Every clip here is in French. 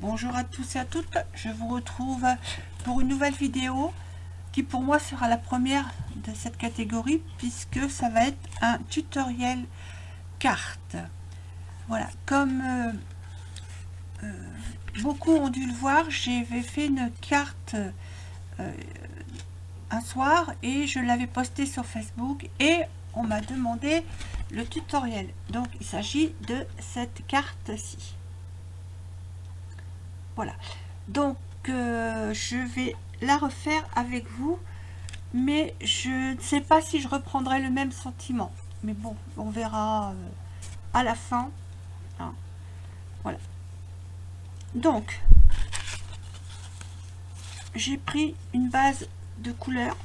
Bonjour à tous et à toutes, je vous retrouve pour une nouvelle vidéo qui pour moi sera la première de cette catégorie puisque ça va être un tutoriel carte. Voilà, comme beaucoup ont dû le voir, j'avais fait une carte un soir et je l'avais postée sur Facebook et on m'a demandé le tutoriel. Donc il s'agit de cette carte-ci. Voilà, donc je vais la refaire avec vous, mais je ne sais pas si je reprendrai le même sentiment. Mais bon, on verra à la fin. Hein. Voilà. Donc, j'ai pris une base de couleurs,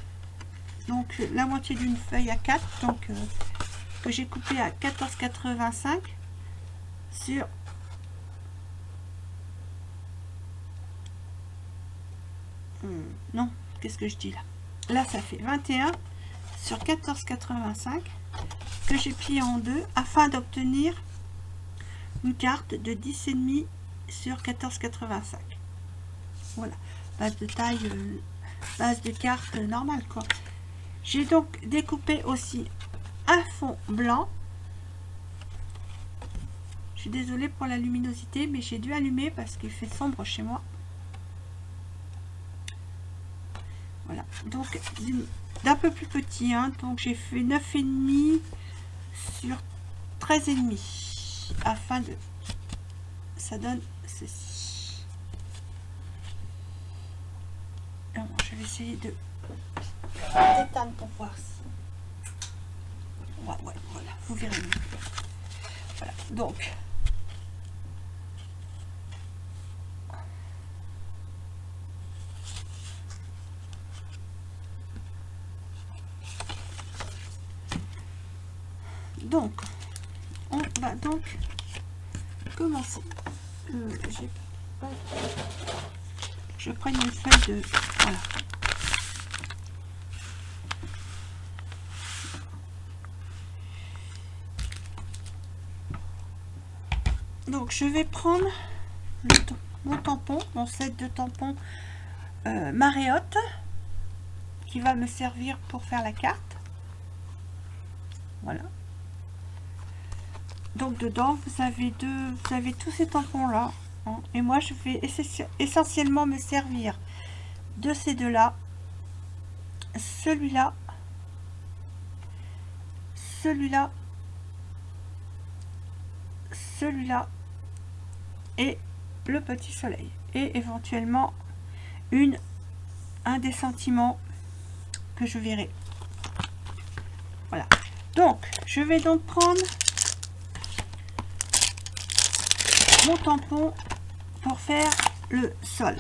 donc la moitié d'une feuille à 4, donc que j'ai coupé à 14,85 sur non, qu'est-ce que je dis là? Là, ça fait 21 sur 14,85 que j'ai plié en deux afin d'obtenir une carte de 10,5 sur 14,85. Voilà, base de taille, base de carte normale quoi. J'ai donc découpé aussi un fond blanc. Je suis désolée pour la luminosité, mais j'ai dû allumer parce qu'il fait sombre chez moi. Voilà, donc d'un peu plus petit, hein, donc j'ai fait 9,5 sur 13,5 afin de... ça donne ceci. Alors, je vais essayer de d'éteindre pour voir si... ouais, voilà, vous verrez mieux. Voilà, donc... Donc, on va donc commencer. Je prends une feuille de... Voilà. Donc, je vais prendre mon tampon, mon set de tampons Mariotte, qui va me servir pour faire la carte. Voilà. Donc dedans vous avez tous ces tampons là, hein, et moi je vais essentiellement me servir de ces deux là, celui-là, celui-là, celui-là et le petit soleil, et éventuellement un des sentiments que je verrai. Voilà, donc je vais donc prendre mon tampon pour faire le sol.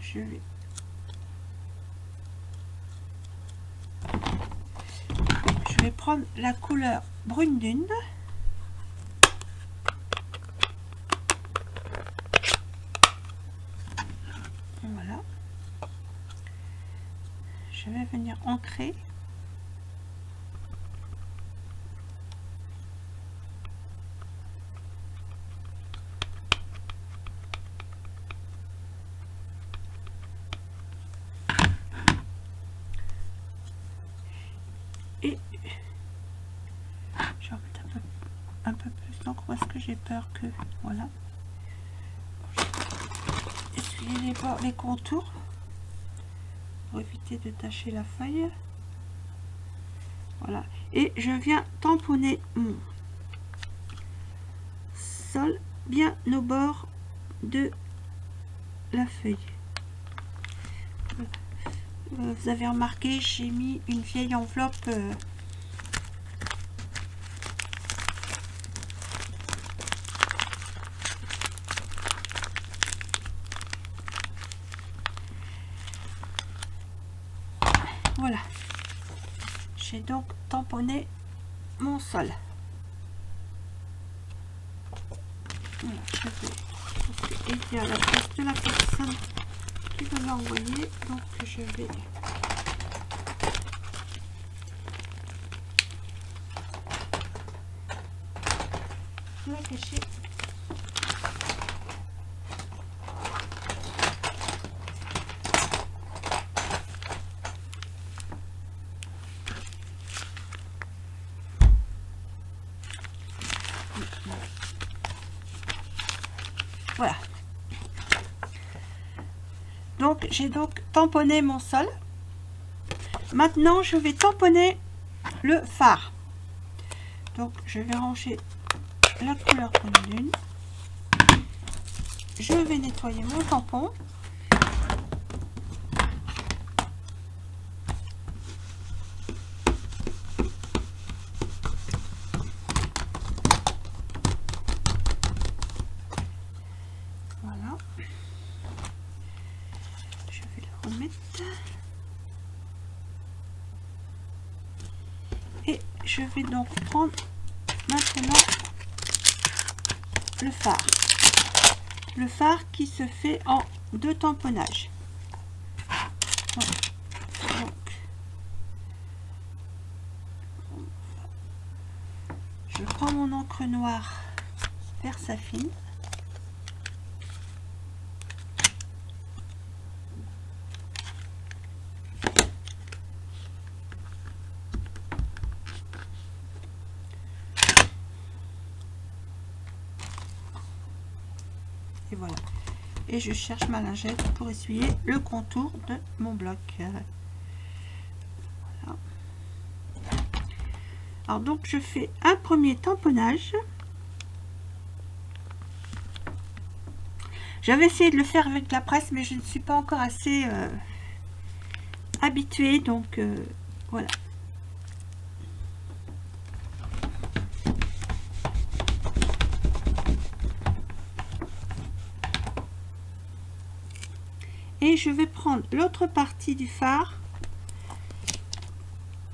Je vais prendre la couleur brune dune. Voilà. Je vais venir ancrer. Et je vais remettre un peu plus d'encre parce que j'ai peur que... Voilà. Essuyer les contours pour éviter de tacher la feuille. Voilà. Et je viens tamponner mon sol bien au bord de la feuille. Vous avez remarqué, j'ai mis une vieille enveloppe voilà. J'ai donc tamponné mon sol. Voilà, je vais aider à la place de la personne qui me l'a envoyé, donc je vais la cacher Voilà. Donc j'ai donc tamponné mon sol. Maintenant je vais tamponner le phare. Donc je vais ranger la couleur pour la lune. Je vais nettoyer mon tampon. Voilà. Je vais le remettre. Et je vais donc prendre maintenant le phare. Le phare qui se fait en 2 tamponnages. Voilà. Donc, je prends mon encre noire Versafine. Et voilà. Et je cherche ma lingette pour essuyer le contour de mon bloc. Voilà. Alors donc je fais un premier tamponnage. J'avais essayé de le faire avec la presse, mais je ne suis pas encore assez habituée, donc voilà. Et je vais prendre l'autre partie du phare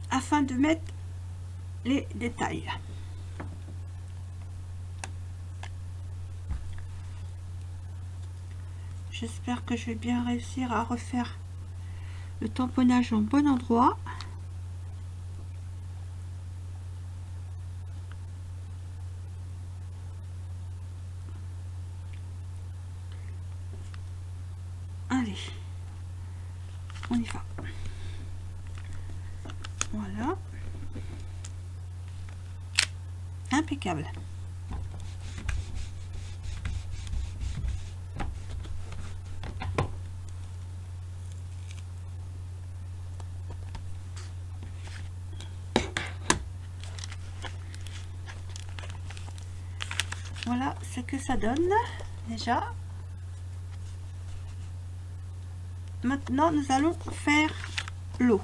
afin de mettre les détails. J'espère que je vais bien réussir à refaire le tamponnage en bon endroit. Allez, on y va. Voilà. Impeccable. Voilà ce que ça donne déjà. Maintenant, nous allons faire l'eau.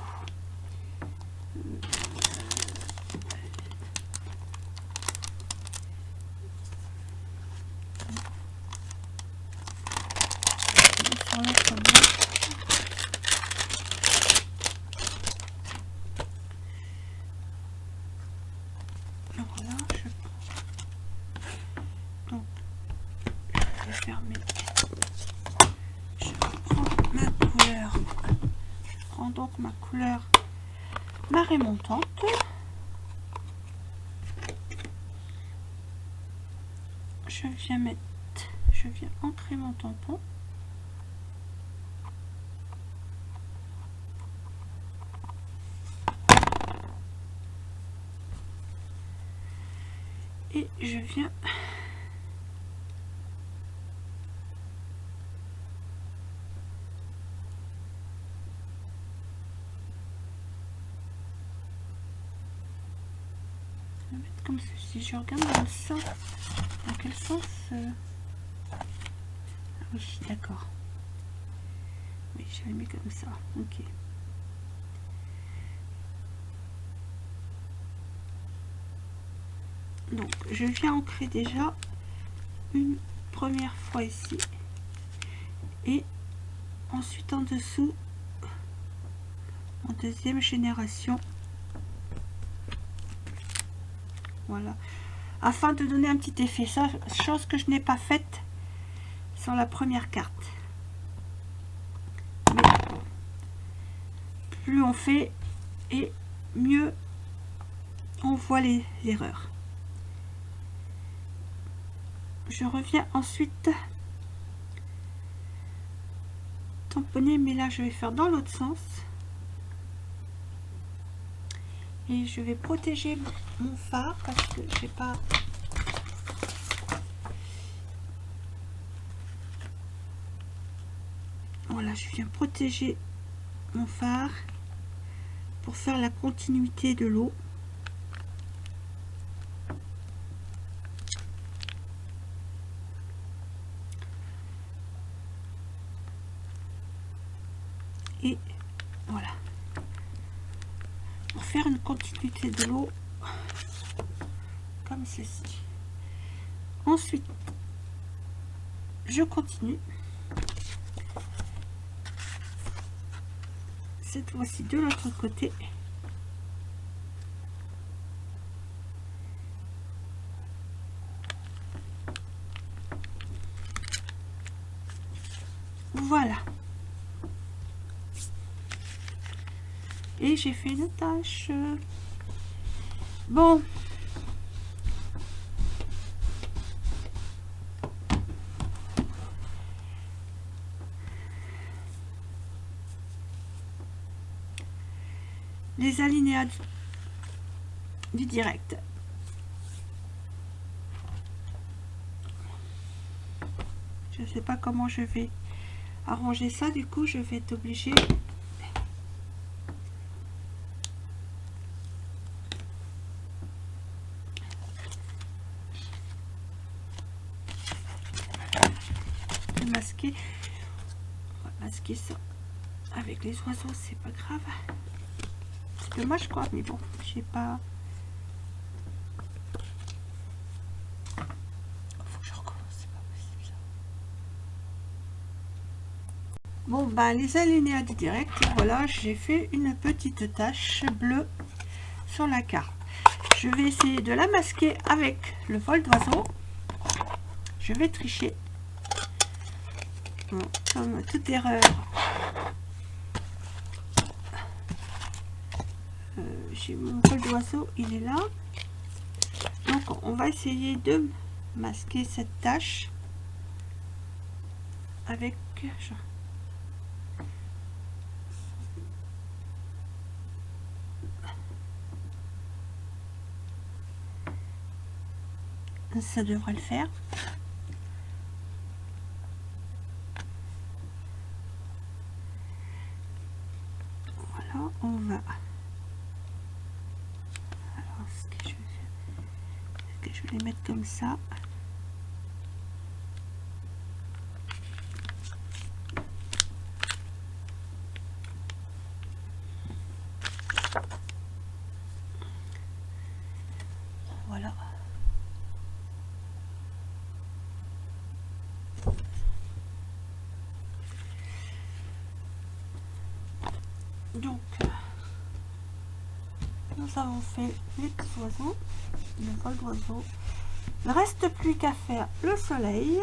Voilà, donc je vais fermer. Je prends ma couleur. Je prends donc ma couleur marée montante. Je viens ancrer mon tampon. Et je viens le mettre comme ceci. Je regarde dans le sens. Dans quel sens Ah oui, d'accord. Oui, j'avais mis comme ça. Ok. Donc, je viens ancrer déjà une première fois ici. Et ensuite en dessous, en deuxième génération. Voilà. Afin de donner un petit effet. Ça, chose que je n'ai pas faite sur la première carte. Mais plus on fait et mieux on voit les erreurs. Je reviens ensuite tamponner, mais là je vais faire dans l'autre sens. Et je vais protéger mon phare parce que j'ai pas... Voilà, je viens protéger mon fard pour faire la continuité de l'eau. Et voilà, pour faire une continuité de l'eau comme ceci. Ensuite, je continue. Cette fois-ci de l'autre côté. Voilà. Et j'ai fait une tache. Bon. Les alinéas du direct. Je ne sais pas comment je vais arranger ça, du coup je vais être obligée de masquer. On va masquer ça avec les oiseaux, c'est pas grave. C'est dommage quoi, mais bon, j'ai pas. Faut que je recommence, c'est pas possible ça. Bon ben les alinéas du direct, voilà, j'ai fait une petite tache bleue sur la carte. Je vais essayer de la masquer avec le vol d'oiseau. Je vais tricher. Bon, comme toute erreur. J'ai mon vol d'oiseau, il est là. Donc on va essayer de masquer cette tache avec ça devrait le faire. Voilà, on va. Alors ce que je vais faire, c'est que je vais les mettre comme ça. Voilà. Donc, nous avons fait les petits oiseaux, le vol d'oiseau. Il ne reste plus qu'à faire le soleil.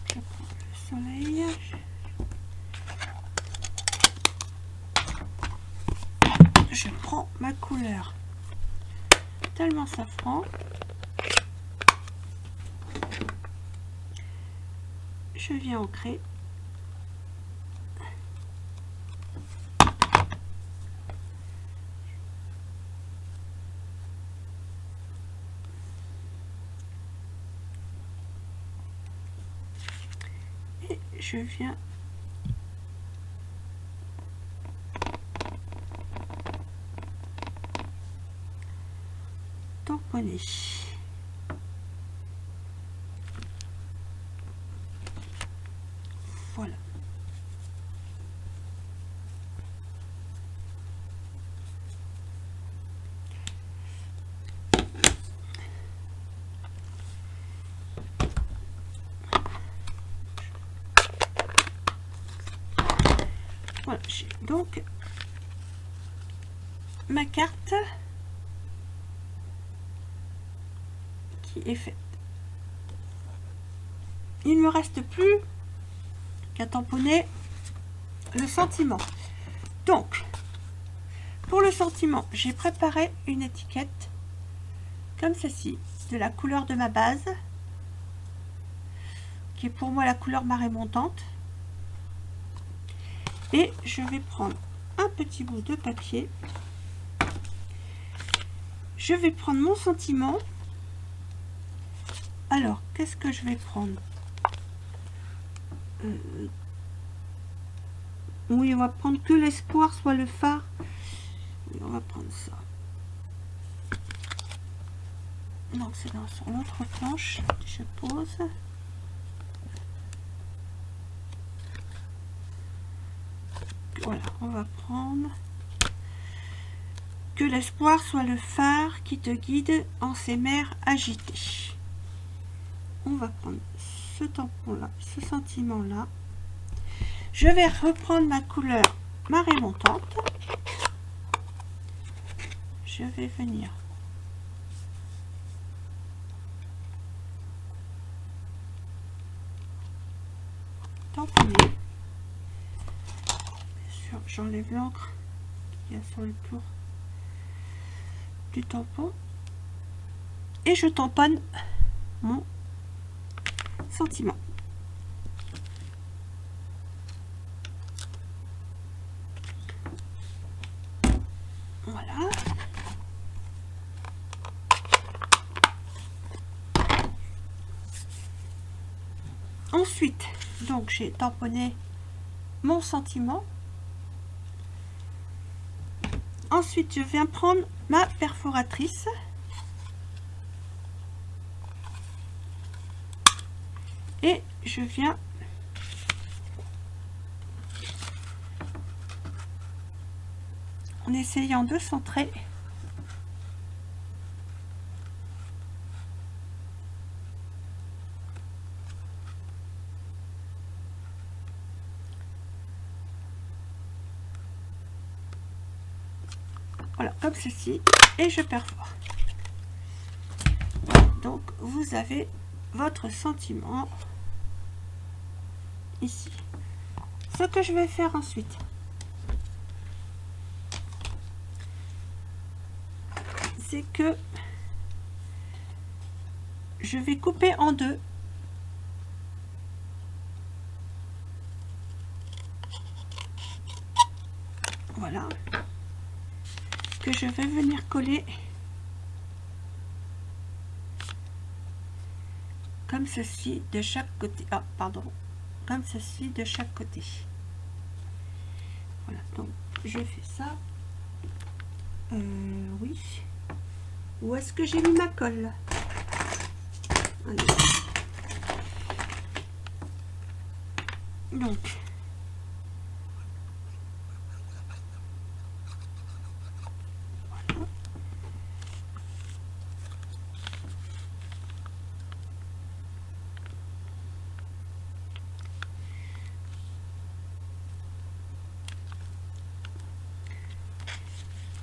Je prends le soleil. Je prends ma couleur tellement safran. Je viens ancrer. Et je viens tamponner. Voilà. Voilà, j'ai donc ma carte qui est faite. Il ne me reste plus qu'à tamponner le sentiment. Donc, pour le sentiment, j'ai préparé une étiquette comme ceci, de la couleur de ma base, qui est pour moi la couleur marée montante. Et je vais prendre un petit bout de papier. Je vais prendre mon sentiment. Alors, qu'est-ce que je vais prendre? Oui, on va prendre que l'espoir soit le phare. Oui, on va prendre ça. Donc, c'est sur l'autre planche. Je pose. Voilà, on va prendre que l'espoir soit le phare qui te guide en ces mers agitées. On va prendre ce tampon là, ce sentiment là. Je vais reprendre ma couleur marée montante. Je vais venir tamponner. Bien sûr, j'enlève l'encre qu'il y a sur le tour du tampon et je tamponne mon sentiment. Voilà. Ensuite, donc j'ai tamponné mon sentiment. Ensuite, je viens prendre ma perforatrice. Et je viens en essayant de centrer voilà, comme ceci, et je perfore. Donc vous avez votre sentiment ici. Ce que je vais faire ensuite, c'est que je vais couper en deux. Voilà, que je vais venir coller comme ceci de chaque côté. Ah, pardon, comme ceci de chaque côté. Voilà, donc je fais ça. Oui. Où est-ce que j'ai mis ma colle? Allez. Donc, voilà.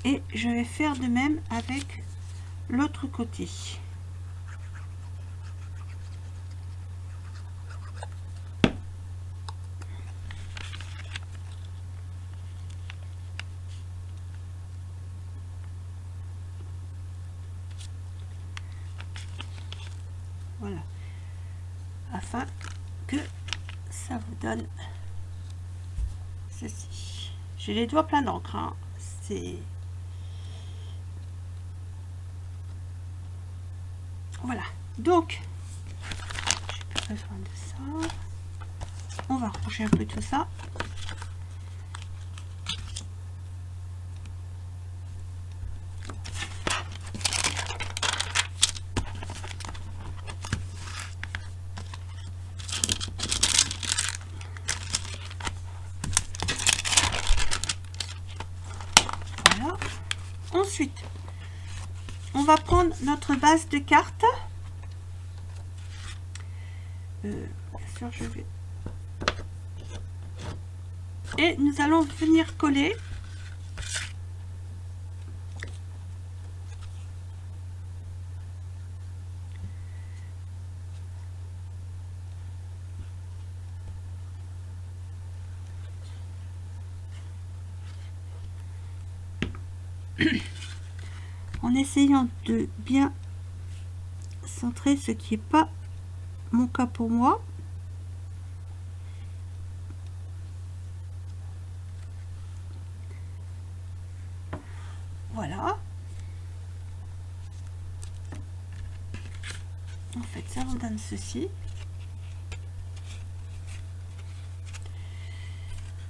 Et je vais faire de même avec l'autre côté. Voilà, afin que ça vous donne ceci. J'ai les doigts pleins d'encre, hein. C'est voilà, donc j'ai pas besoin de ça. On va ranger un peu tout ça. Voilà. Ensuite, on va prendre notre base de cartes. Bien sûr, je vais. Et nous allons venir coller en essayant de bien centrer, ce qui n'est pas mon cas pour moi. ceci.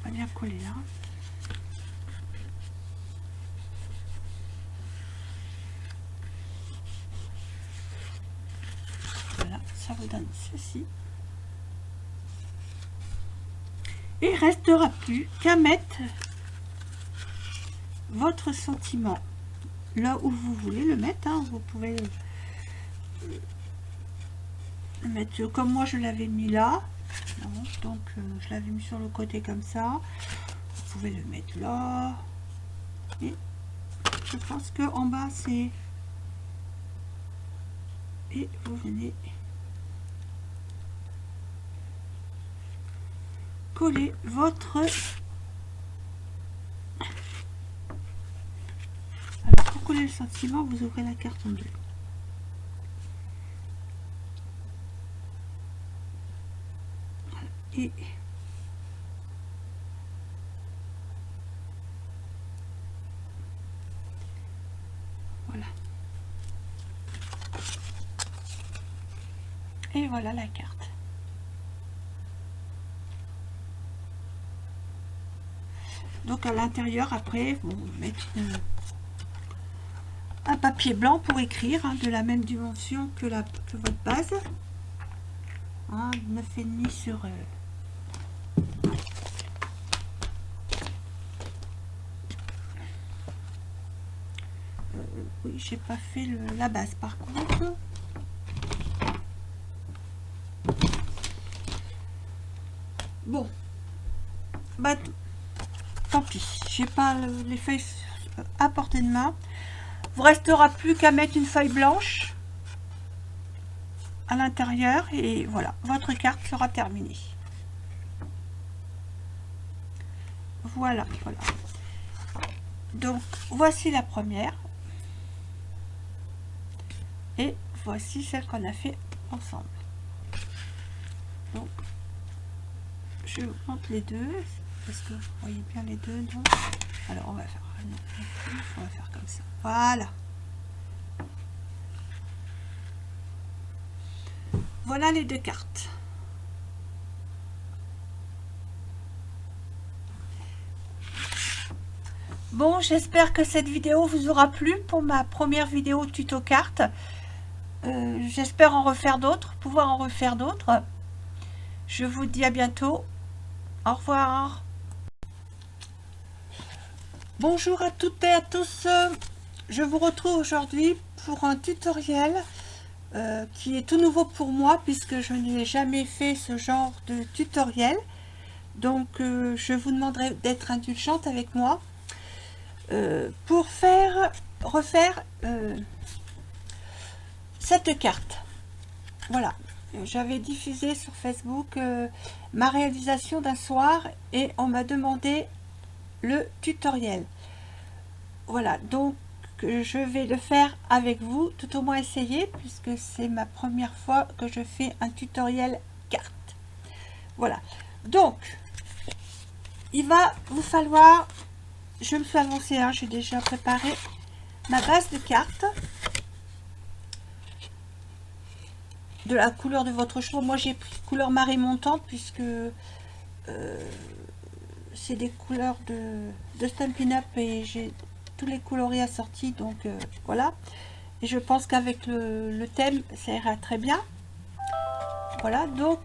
On va bien coller là. Voilà, ça vous donne ceci. Il ne restera plus qu'à mettre votre sentiment là où vous voulez le mettre, hein. Vous pouvez le mettre comme moi je l'avais mis là. Donc je l'avais mis sur le côté comme ça. Vous pouvez le mettre là. Et je pense que en bas c'est... Et vous venez coller votre... Alors pour coller le sentiment, vous ouvrez la carte en deux. Voilà. Et voilà. Et voilà la carte. Donc à l'intérieur, après, vous mettez un papier blanc pour écrire, hein, de la même dimension que votre base. Hein, 9,5 sur... oui, j'ai pas fait la base par contre. Bon, bah tant pis, j'ai pas les feuilles à portée de main. Vous restera plus qu'à mettre une feuille blanche à l'intérieur et voilà, votre carte sera terminée. Voilà, voilà. Donc voici la première et voici celle qu'on a fait ensemble. Donc je vous montre les deux parce que vous voyez bien les deux, non? Alors on va faire, on va faire comme ça. Voilà. Voilà les deux cartes. Bon, j'espère que cette vidéo vous aura plu pour ma première vidéo tuto cartes. J'espère en refaire d'autres, pouvoir en refaire d'autres. Je vous dis à bientôt. Au revoir. Bonjour à toutes et à tous. Je vous retrouve aujourd'hui pour un tutoriel qui est tout nouveau pour moi puisque je n'ai jamais fait ce genre de tutoriel. Donc je vous demanderai d'être indulgente avec moi pour refaire cette carte. Voilà, j'avais diffusé sur Facebook ma réalisation d'un soir et on m'a demandé le tutoriel. Voilà, donc je vais le faire avec vous, tout au moins essayer, puisque c'est ma première fois que je fais un tutoriel carte. Voilà, donc il va vous falloir, je me suis avancée, hein, j'ai déjà préparé ma base de cartes de la couleur de votre choix. Moi j'ai pris couleur marée montante puisque c'est des couleurs de Stampin' Up et j'ai tous les coloris assortis, donc voilà. Et je pense qu'avec le thème ça ira très bien. Voilà, donc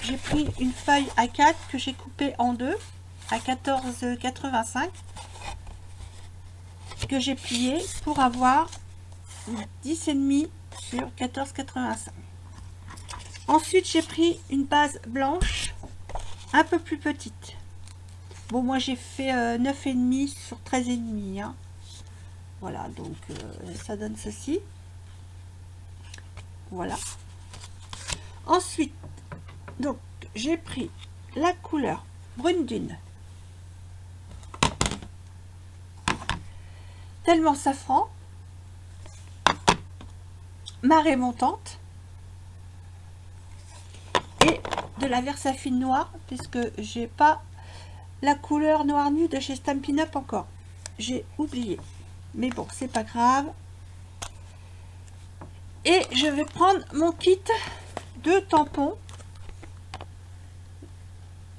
j'ai pris une feuille A4 que j'ai coupée en deux à 14,85 que j'ai plié pour avoir 10,5 sur 14,85. Ensuite j'ai pris une base blanche un peu plus petite. Bon, moi j'ai fait 9,5 sur 13,5, hein. Voilà, donc ça donne ceci. Voilà. Ensuite, donc j'ai pris la couleur brune dune, tellement safran, marée montante et de la Versafine noire, puisque j'ai pas la couleur noir nu de chez Stampin' Up encore, j'ai oublié, mais bon, c'est pas grave. Et je vais prendre mon kit 2 tampons,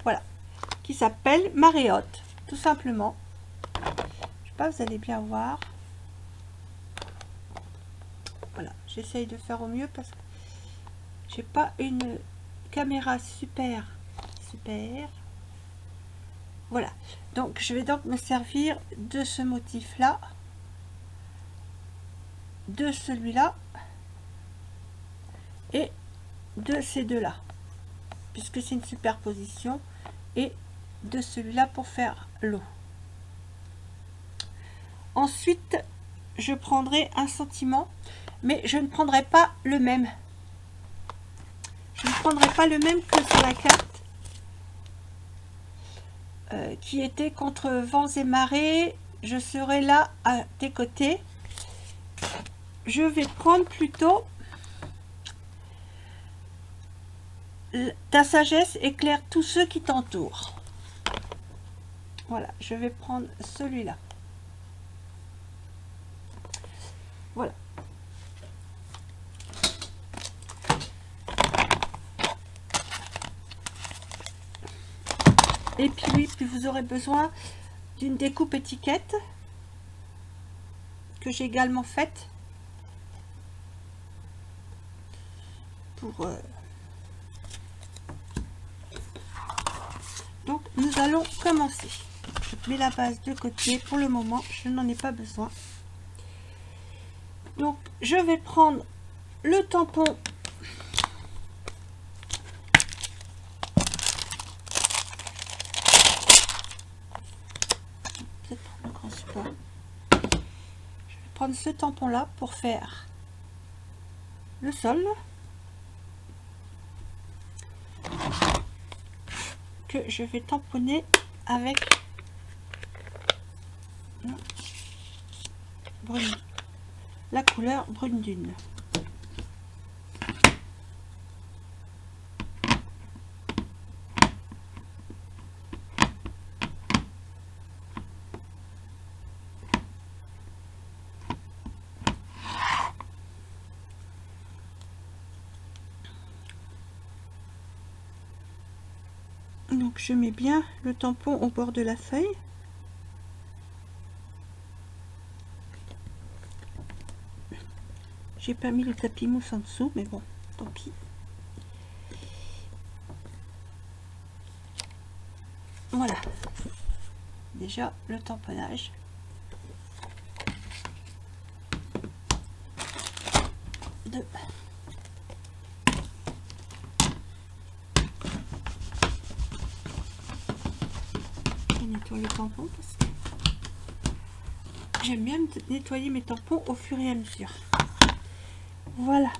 voilà, qui s'appellent marée haute, tout simplement. Je sais pas, vous allez bien voir. Voilà, j'essaye de faire au mieux parce que j'ai pas une caméra super. Voilà, donc je vais donc me servir de ce motif là, de celui-là et de ces deux là, puisque c'est une superposition, et de celui-là pour faire l'eau. Ensuite je prendrai un sentiment, mais je ne prendrai pas le même. Je ne prendrai pas le même que sur la carte, qui était contre vents et marées. Je serai là à tes côtés. Je vais prendre plutôt ta sagesse éclaire tous ceux qui t'entourent. Voilà, je vais prendre celui-là. Voilà. Et puis oui, puis vous aurez besoin d'une découpe étiquette que j'ai également faite pour donc nous allons commencer. Je mets la base de côté pour le moment, je n'en ai pas besoin. Donc je vais prendre le tampon le grand support. Je vais prendre ce tampon là pour faire le sol que je vais tamponner avec brune, la couleur brune dune. Donc je mets bien le tampon au bord de la feuille. J'ai pas mis le tapis mousse en dessous, mais bon, tant pis. Voilà. Déjà le tamponnage. Je nettoie le tampon parce que j'aime bien nettoyer mes tampons au fur et à mesure. Voilà.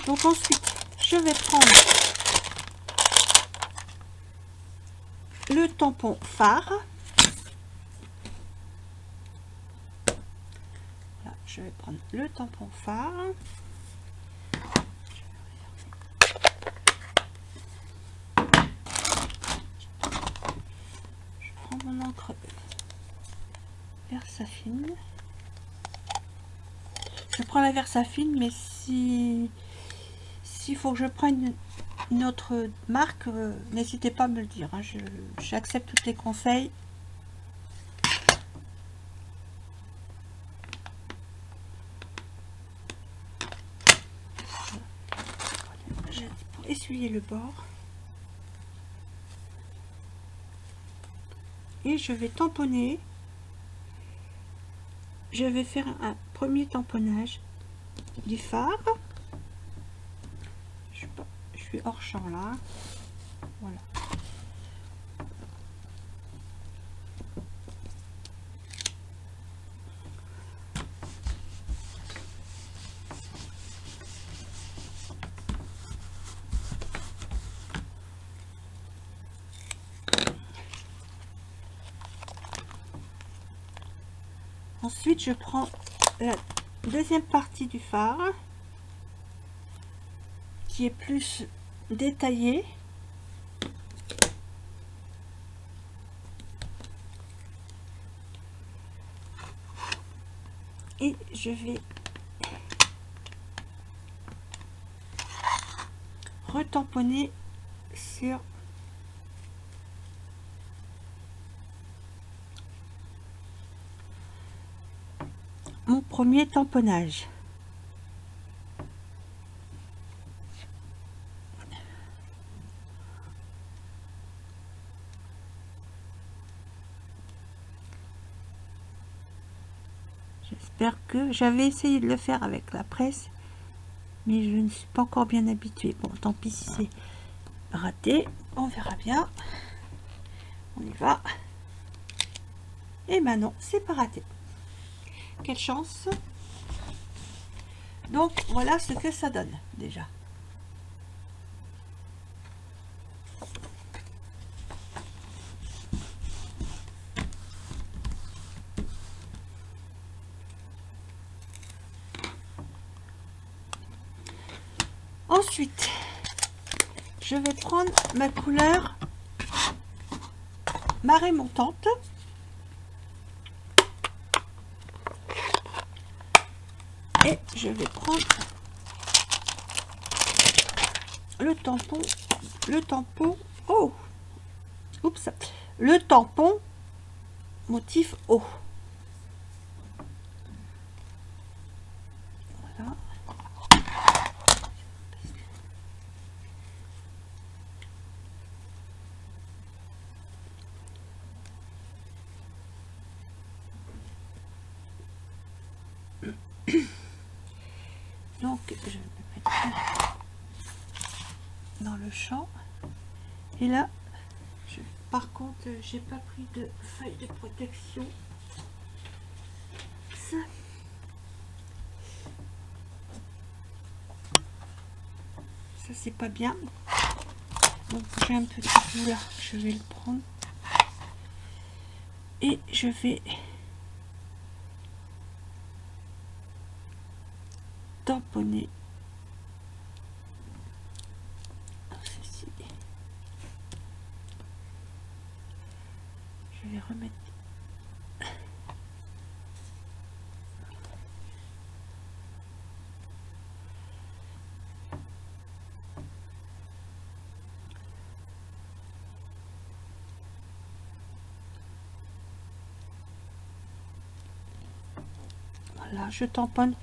Donc ensuite, je vais prendre le tampon phare. Là, je vais prendre le tampon phare. Je prends mon encre Versafine. Je prends la Versafine, mais s'il faut que je prenne une autre marque, n'hésitez pas à me le dire, hein. J'accepte tous les conseils. Pour essuyer le bord. Et je vais tamponner. Je vais faire un premier tamponnage du phare. Je suis hors champ là. Voilà. Ensuite, je prends la deuxième partie du phare qui est plus détaillée. Et je vais retamponner sur mon premier tamponnage. J'espère que j'avais essayé de le faire avec la presse, mais je ne suis pas encore bien habituée. Bon, tant pis si c'est raté, on verra bien. On y va. Et ben non, c'est pas raté. Quelle chance. Donc voilà ce que ça donne déjà. Ensuite, je vais prendre ma couleur marée montante. Et je vais prendre le tampon, oh, oups, le tampon motif haut. Voilà. Donc je vais le mettre dans le champ. Et là, par contre, j'ai pas pris de feuille de protection. Ça c'est pas bien. Donc j'ai un petit bout là, je vais le prendre. Et je vais tamponner ceci. Je vais remettre là, je tamponne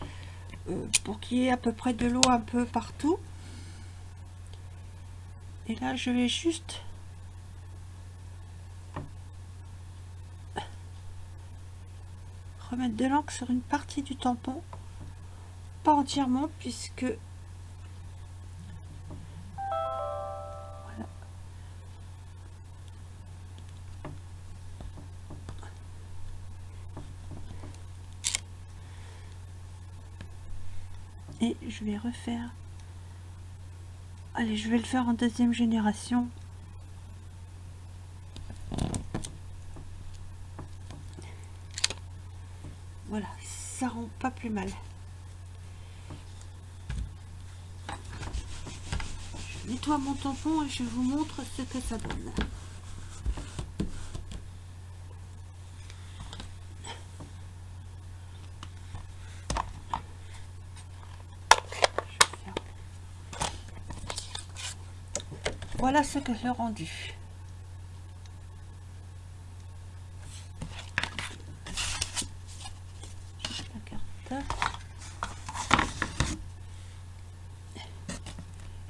pour qu'il y ait à peu près de l'eau un peu partout. Et là, je vais juste remettre de l'encre sur une partie du tampon, pas entièrement, puisque voilà. Et je vais refaire. Allez, je vais le faire en deuxième génération. Voilà, ça rend pas plus mal. Je nettoie mon tampon et je vous montre ce que ça donne. Voilà ce que j'ai rendu. La carte.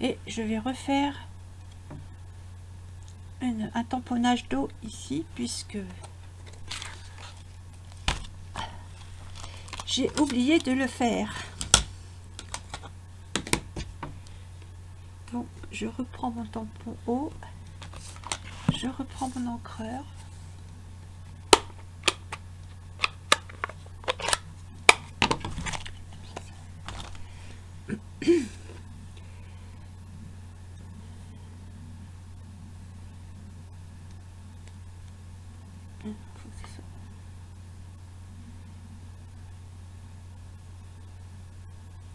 Et je vais refaire un tamponnage d'eau ici, puisque j'ai oublié de le faire. Donc je reprends mon tampon eau, je reprends mon encreur.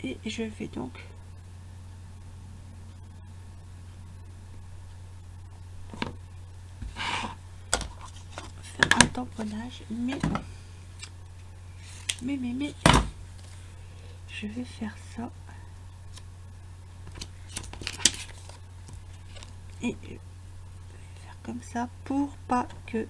Et je vais donc faire un tamponnage, mais Mais, je vais faire ça. Et je vais faire comme ça pour pas que...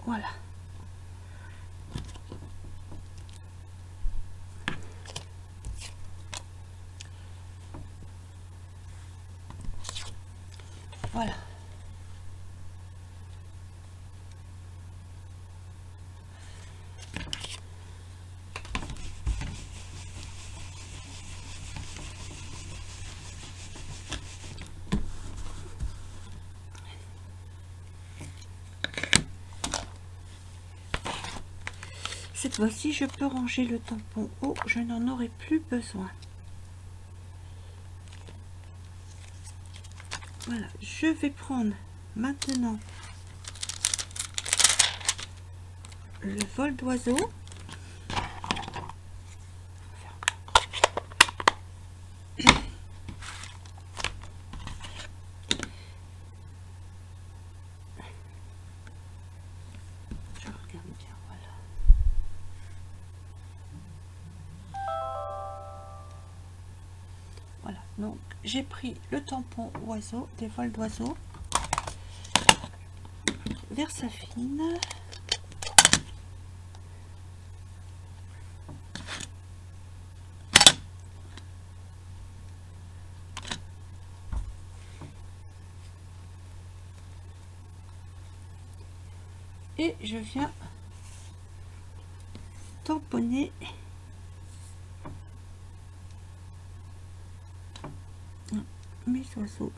Voilà. Voilà. Cette fois-ci, je peux ranger le tampon haut, je n'en aurai plus besoin. Voilà, je vais prendre maintenant le vol d'oiseau. Je regarde bien, voilà. Voilà, donc j'ai pris le tampon oiseau, des vols d'oiseau, Versafine. Et je viens tamponner mes oiseaux.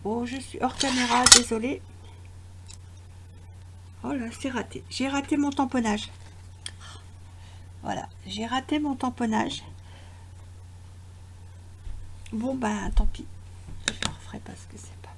Oh, je suis hors caméra, désolée. Oh là, c'est raté. J'ai raté mon tamponnage. Voilà, j'ai raté mon tamponnage. Bon, ben, tant pis. Je le referai parce que c'est pas...